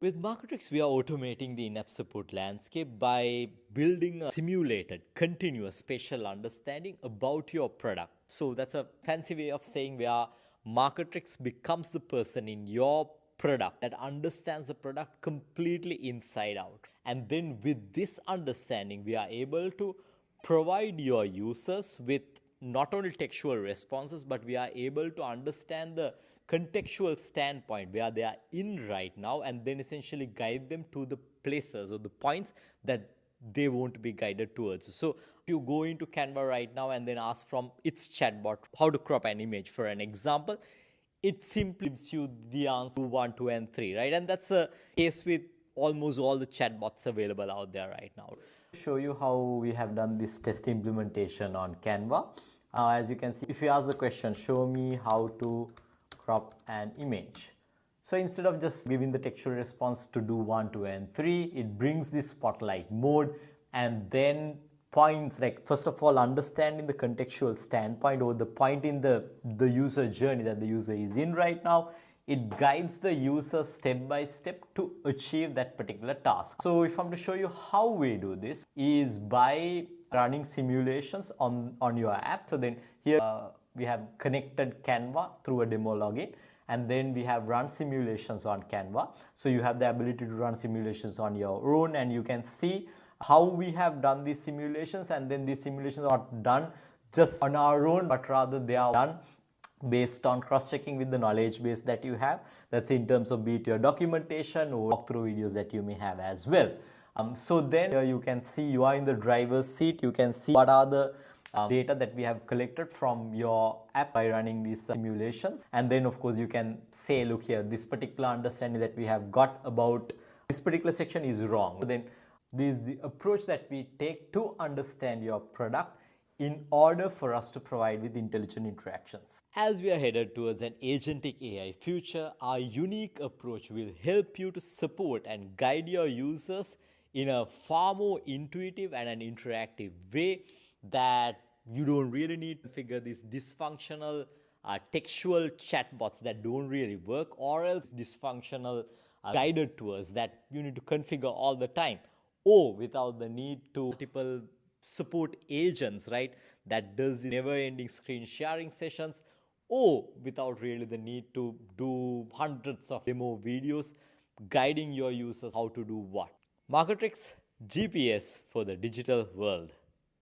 With Marketrix, we are automating the in-app support landscape by building a simulated, continuous spatial understanding about your product. So that's a fancy way of saying where Marketrix becomes the person in your product that understands the product completely inside out. And then with this understanding, we are able to provide your users with not only textual responses, but we are able to understand the contextual standpoint where they are in right now, and then essentially guide them to the places or the points that they won't be guided towards. So if you go into Canva right now and then ask from its chatbot how to crop an image, for an example, it simply gives you the answer 1, 2, and 3, right? And that's a case with almost all the chatbots available out there right now. Show you how we have done this test implementation on Canva. As you can see, if you ask the question, show me how to crop an image. So instead of just giving the textual response to do 1, 2, and 3, it brings this spotlight mode and then points, like first of all understanding the contextual standpoint or the point in the user journey that the user is in right now. It guides the user step by step to achieve that particular task. So if I'm to show you how we do this is by running simulations on your app. So then here we have connected Canva through a demo login, and then we have run simulations on Canva. So you have the ability to run simulations on your own, and you can see how we have done these simulations. And then these simulations are not done just on our own, but rather they are done based on cross-checking with the knowledge base that you have. That's in terms of be it your documentation or walkthrough videos that you may have as well. So then you can see you are in the driver's seat. You can see what are the data that we have collected from your app by running these simulations. And then of course you can say, look here, this particular understanding that we have got about this particular section is wrong. So then this is the approach that we take to understand your product in order for us to provide with intelligent interactions. As we are headed towards an agentic AI future, our unique approach will help you to support and guide your users in a far more intuitive and an interactive way that you don't really need to figure these dysfunctional textual chatbots that don't really work, or else dysfunctional guided tours that you need to configure all the time, or without the need to multiple support agents, right, that does the never-ending screen sharing sessions, or without really the need to do hundreds of demo videos guiding your users how to do what. Marketrix, GPS for the digital world.